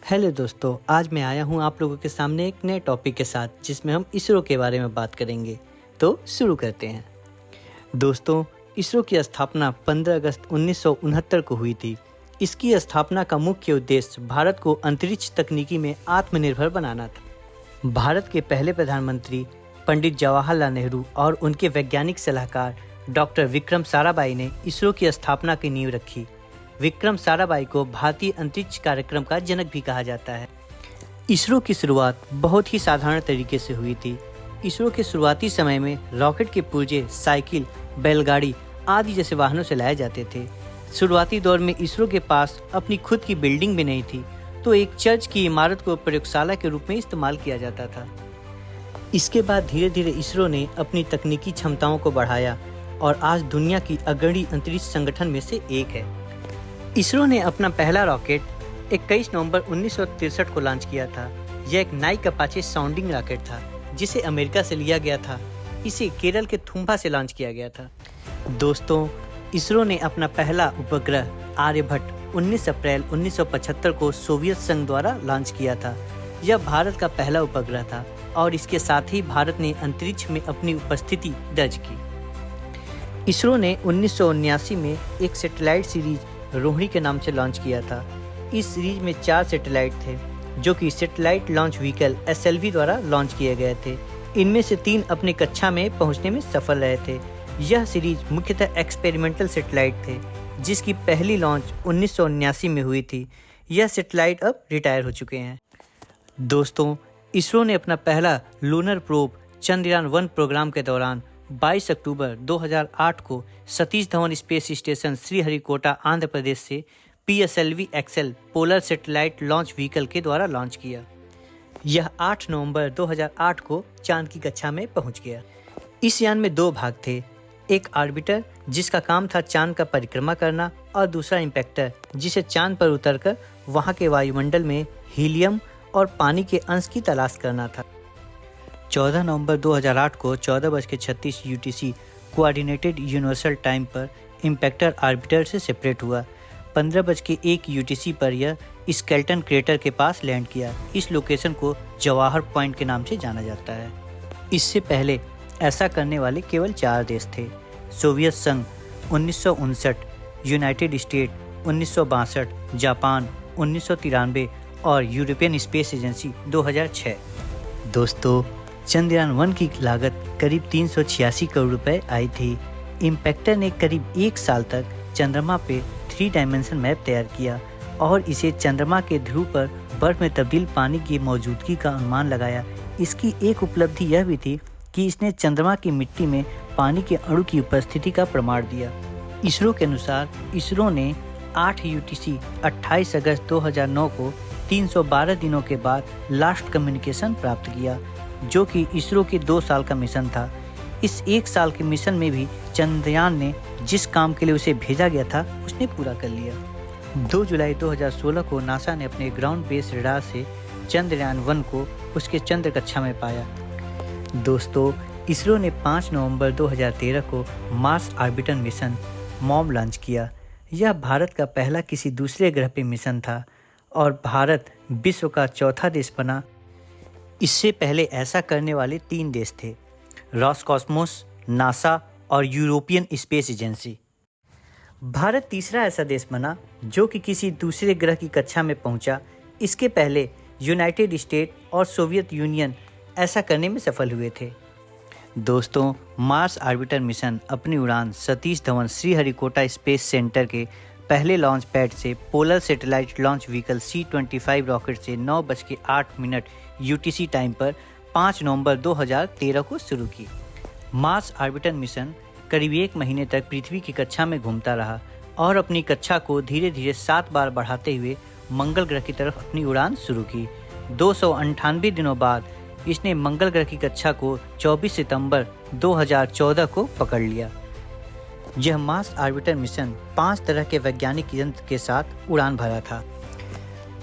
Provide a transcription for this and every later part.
Hello दोस्तों, आज मैं आया हूँ आप लोगों के सामने एक नए टॉपिक के साथ जिसमें हम इसरो के बारे में बात करेंगे। तो शुरू करते हैं। दोस्तों, इसरो की स्थापना 15 अगस्त 1969 को हुई थी। इसकी स्थापना का मुख्य उद्देश्य भारत को अंतरिक्ष तकनीकी में आत्मनिर्भर बनाना था। भारत के पहले प्रधानमंत्री पंडित जवाहरलाल नेहरू और उनके वैज्ञानिक सलाहकार डॉक्टर विक्रम साराभाई ने इसरो की स्थापना की नींव रखी। विक्रम साराभाई को भारतीय अंतरिक्ष कार्यक्रम का जनक भी कहा जाता है। इसरो की शुरुआत बहुत ही साधारण तरीके से हुई थी। इसरो के शुरुआती समय में रॉकेट के पुर्जे साइकिल, बैलगाड़ी आदि जैसे वाहनों से लाए जाते थे। शुरुआती दौर में इसरो के पास अपनी खुद की बिल्डिंग भी नहीं थी, तो एक चर्च की इमारत को प्रयोगशाला के रूप में इस्तेमाल किया जाता था। इसके बाद धीरे धीरे इसरो ने अपनी तकनीकी क्षमताओं को बढ़ाया और आज दुनिया की अग्रणी अंतरिक्ष संगठन में से एक है। इसरो ने अपना पहला रॉकेट 21 नवंबर 1963 को लॉन्च किया था। यह एक नाइक अपाचे साउंडिंग रॉकेट था जिसे अमेरिका से लिया गया था। इसे केरल के थुम्बा से लॉन्च किया गया था। दोस्तों, इसरो ने अपना पहला उपग्रह आर्यभट्ट 19 अप्रैल 1975 को सोवियत संघ द्वारा लॉन्च किया था। यह भारत का पहला उपग्रह था और इसके साथ ही भारत ने अंतरिक्ष में अपनी उपस्थिति दर्ज की। इसरो ने 1979 में एक सैटेलाइट सीरीज रोहिणी के नाम से लॉन्च किया था। इस सीरीज में 4 सैटेलाइट थे जो कि सैटेलाइट लॉन्च व्हीकल SLV द्वारा लॉन्च किए गए थे। इनमें से 3 अपने कक्षा में पहुंचने में सफल रहे थे। यह सीरीज मुख्यतः एक्सपेरिमेंटल सैटेलाइट थे जिसकी पहली लॉन्च 1979 में हुई थी। यह सैटेलाइट अब रिटायर हो चुके हैं। दोस्तों, इसरो ने अपना पहला लूनर प्रोब चंद्रयान-1 प्रोग्राम के दौरान 22 अक्टूबर 2008 को सतीश धवन स्पेस स्टेशन श्रीहरिकोटा आंध्र प्रदेश से PSLV-XL polar satellite launch vehicle के द्वारा लॉन्च किया। यह 8 नवंबर 2008 को चांद की कक्षा में पहुंच गया। इस यान में 2 भाग थे, एक ऑर्बिटर जिसका काम था चांद का परिक्रमा करना और दूसरा इम्पैक्टर जिसे चांद पर उतरकर वहां के वायुमंडल में हीलियम और पानी के अंश की तलाश करना था। 14 नवंबर 2008 को 14:36 UTC कोऑर्डिनेटेड यूनिवर्सल टाइम पर इम्पैक्टर ऑर्बिटर से सेपरेट हुआ। 15:01 UTC पर यह स्केल्टन क्रेटर के पास लैंड किया। इस लोकेशन को जवाहर पॉइंट के नाम से जाना जाता है। इससे पहले ऐसा करने वाले केवल 4 देश थे: सोवियत संघ 1959, यूनाइटेड स्टेट 1962, जापान 1993 और यूरोपियन स्पेस एजेंसी 2006। दोस्तों, चंद्रयान-1 की लागत करीब 386 करोड़ रुपए आई थी। इम्पैक्टर ने करीब 1 साल तक चंद्रमा पे 3 डायमेंशन मैप तैयार किया और इसे चंद्रमा के ध्रुव पर बर्फ में तब्दील पानी की मौजूदगी का अनुमान लगाया। इसकी एक उपलब्धि यह भी थी कि इसने चंद्रमा की मिट्टी में पानी के अणु की उपस्थिति का प्रमाण दिया। इसरो के अनुसार इसरो ने 8 UTC 28 अगस्त 2009 को 312 दिनों के बाद लास्ट कम्युनिकेशन प्राप्त किया, जो कि इसरो के 2 साल का मिशन था। इस 1 साल के मिशन में भी चंद्रयान ने जिस काम के लिए उसे भेजा गया था उसने पूरा कर लिया। 2 जुलाई 2016 को नासा ने अपने ग्राउंड बेस रडार से चंद्रयान-1 को उसके चंद्र कक्षा में पाया। दोस्तों, इसरो ने 5 नवंबर 2013 को Mars orbiter mission mom launch किया। यह भारत का पहला किसी दूसरे ग्रह पे मिशन था और भारत विश्व का चौथा देश बना। इससे पहले ऐसा करने वाले 3 देश थे: रॉसकॉस्मोस, नासा और यूरोपियन स्पेस एजेंसी। भारत तीसरा ऐसा देश बना जो कि किसी दूसरे ग्रह की कक्षा में पहुंचा। इसके पहले यूनाइटेड स्टेट और सोवियत यूनियन ऐसा करने में सफल हुए थे। दोस्तों, मार्स ऑर्बिटर मिशन अपनी उड़ान सतीश धवन श्रीहरिकोटा स्पेस सेंटर के पहले लॉन्च पैड से polar satellite launch vehicle C-25 rocket से 9:08 UTC टाइम पर 5 नवंबर 2013 को शुरू की। मार्स ऑर्बिटर मिशन करीब 1 महीने तक पृथ्वी की कक्षा में घूमता रहा और अपनी कक्षा को धीरे धीरे 7 बार बढ़ाते हुए मंगल ग्रह की तरफ अपनी उड़ान शुरू की। 298 दिनों बाद इसने मंगल ग्रह की कक्षा को 24 सितंबर 2014 को पकड़ लिया। यह मार्स ऑर्बिटर मिशन 5 तरह के वैज्ञानिक यंत्र के साथ उड़ान भरा था।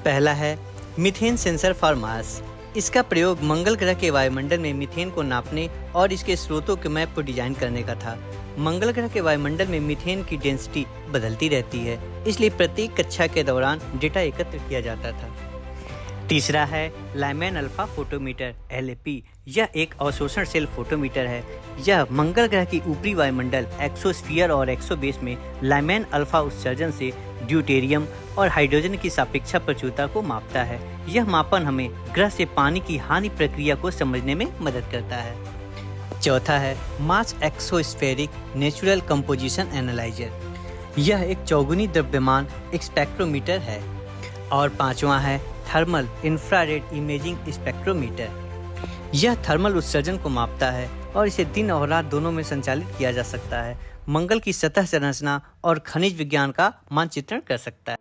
पहला है मीथेन सेंसर फॉर मार्स। इसका प्रयोग मंगल ग्रह के वायुमंडल में मीथेन को नापने और इसके स्रोतों के मैप को डिजाइन करने का था। मंगल ग्रह के वायुमंडल में मीथेन की डेंसिटी बदलती रहती है, इसलिए प्रत्येक कक्षा के दौरान डेटा एकत्र किया जाता था। तीसरा है लाइमैन अल्फा फोटोमीटर LAP। यह एक अवशोषणशील फोटोमीटर है। यह मंगल ग्रह की ऊपरी वायुमंडल एक्सोस्फीयर और एक्सोबेस में लाइमैन अल्फा उत्सर्जन से ड्यूटेरियम और हाइड्रोजन की सापेक्ष प्रचुरता को मापता है। यह मापन हमें ग्रह से पानी की हानि प्रक्रिया को समझने में मदद करता है। चौथा है मार्स एक्सोस्फेरिक नेचुरल कंपोजिशन एनालाइजर। यह एक चौगुनी द्रव्यमान स्पेक्ट्रोमीटर है। और पांचवा है थर्मल इंफ्रारेड इमेजिंग स्पेक्ट्रोमीटर। यह थर्मल उत्सर्जन को मापता है और इसे दिन और रात दोनों में संचालित किया जा सकता है। मंगल की सतह संरचना और खनिज विज्ञान का मानचित्रण कर सकता है।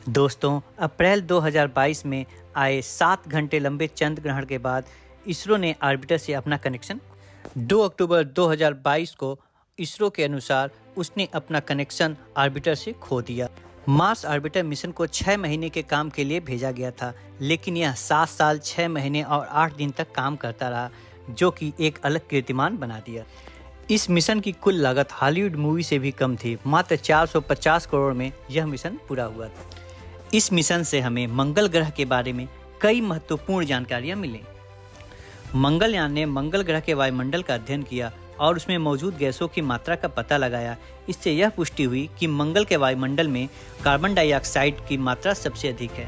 दोस्तों, अप्रैल 2022 में आए 7 घंटे लंबे चंद्र ग्रहण के बाद इसरो ने ऑर्बिटर से अपना कनेक्शन 2 अक्टूबर 2022 को इसरो के अनुसार उसने अपना कनेक्शन ऑर्बिटर से खो दिया। मार्स ऑर्बिटर मिशन को 6 महीने के काम के लिए भेजा गया था, लेकिन यह 7 साल 6 महीने और 8 दिन तक काम करता रहा, जो कि एक अलग कीर्तिमान बना दिया। इस मिशन की कुल लागत हॉलीवुड मूवी से भी कम थी। मात्र 450 करोड़ में यह मिशन पूरा हुआ था। इस मिशन से हमें मंगल ग्रह के बारे में कई महत्वपूर्ण जानकारियां मिली। मंगलयान ने मंगल ग्रह के वायुमंडल का अध्ययन किया और उसमें मौजूद गैसों की मात्रा का पता लगाया। इससे यह पुष्टि हुई कि मंगल के वायुमंडल में कार्बन डाइऑक्साइड की मात्रा सबसे अधिक है।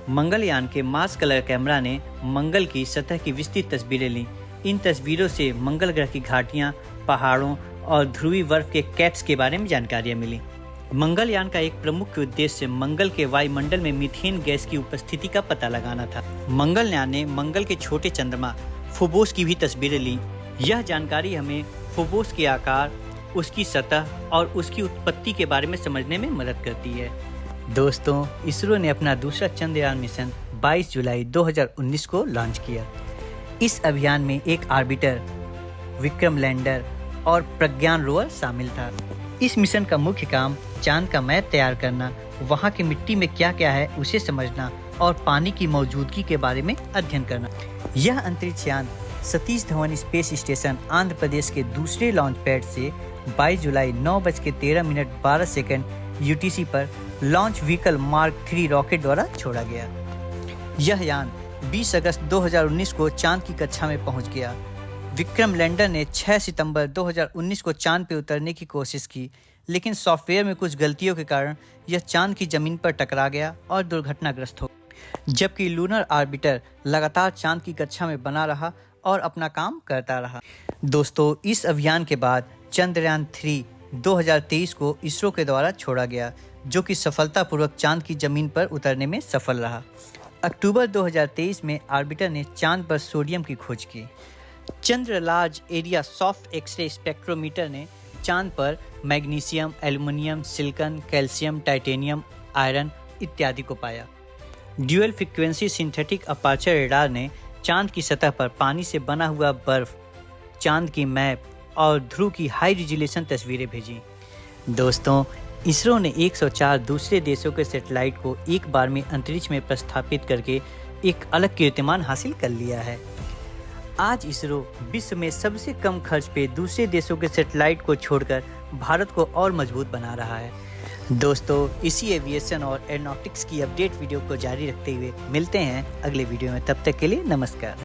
मंगलयान के मार्स कलर कैमरा ने मंगल की सतह की विस्तृत तस्वीरें लीं। इन तस्वीरों से मंगल ग्रह की घाटियां, पहाड़ों और ध्रुवीय बर्फ के कैप्स के बारे में जानकारियां मिली। मंगलयान का एक प्रमुख उद्देश्य मंगल के वायुमंडल में मीथेन गैस की उपस्थिति का पता लगाना था। मंगलयान ने मंगल के छोटे चंद्रमा फोबोस की भी तस्वीरें लीं। यह जानकारी हमें फोबोस के आकार, उसकी सतह और उसकी उत्पत्ति के बारे में समझने में मदद करती है। दोस्तों, इसरो ने अपना दूसरा चंद्रयान मिशन 22 जुलाई 2019 को लॉन्च किया। इस अभियान में एक ऑर्बिटर, विक्रम लैंडर और प्रज्ञान रोवर शामिल था। इस मिशन का मुख्य काम चांद का मैप तैयार करना, वहां की मिट्टी में क्या क्या है उसे समझना और पानी की मौजूदगी के बारे में अध्ययन करना। यह अंतरिक्ष यान सतीश धवन स्पेस स्टेशन आंध्र प्रदेश के दूसरे लॉन्च पैड से 22 जुलाई 9:13 UTC पर लॉन्च व्हीकल मार्क 3 रॉकेट द्वारा छोड़ा गया। यह यान 20 अगस्त 2019 को चांद की कक्षा में पहुंच गया। विक्रम लैंडर ने 6 सितंबर 2019 को चांद पर उतरने की कोशिश की, लेकिन सॉफ्टवेयर में कुछ गलतियों के कारण यह चांद की जमीन पर टकरा गया और दुर्घटनाग्रस्त हो, जबकि लूनर ऑर्बिटर लगातार चांद की कक्षा में बना रहा और अपना काम करता रहा। दोस्तों, इस अभियान के बाद चंद्रयान 3 2023 को इसरो के द्वारा छोड़ा गया, जो कि सफलतापूर्वक चांद की जमीन पर उतरने में सफल रहा। अक्टूबर 2023 में ऑर्बिटर ने चांद पर सोडियम की खोज की। Chandra large area soft x-ray spectrometer ने चांद पर magnesium, aluminium, silicon, calcium, titanium, iron इत्यादि को पाया। Dual frequency synthetic aperture radar ने चांद की सतह पर पानी से बना हुआ बर्फ, चांद की मैप और ध्रुव की हाई रिजोल्यूशन तस्वीरें भेजी। दोस्तों, इसरो ने 104 दूसरे देशों के सैटेलाइट को एक बार में अंतरिक्ष में प्रस्थापित करके एक अलग कीर्तिमान हासिल कर लिया है। आज इसरो विश्व में सबसे कम खर्च पे दूसरे देशों के सैटेलाइट को छोड़कर भारत को और मजबूत बना रहा है। दोस्तों, इसी एविएशन और एरोनॉटिक्स की अपडेट वीडियो को जारी रखते हुए मिलते हैं अगले वीडियो में। तब तक के लिए नमस्कार।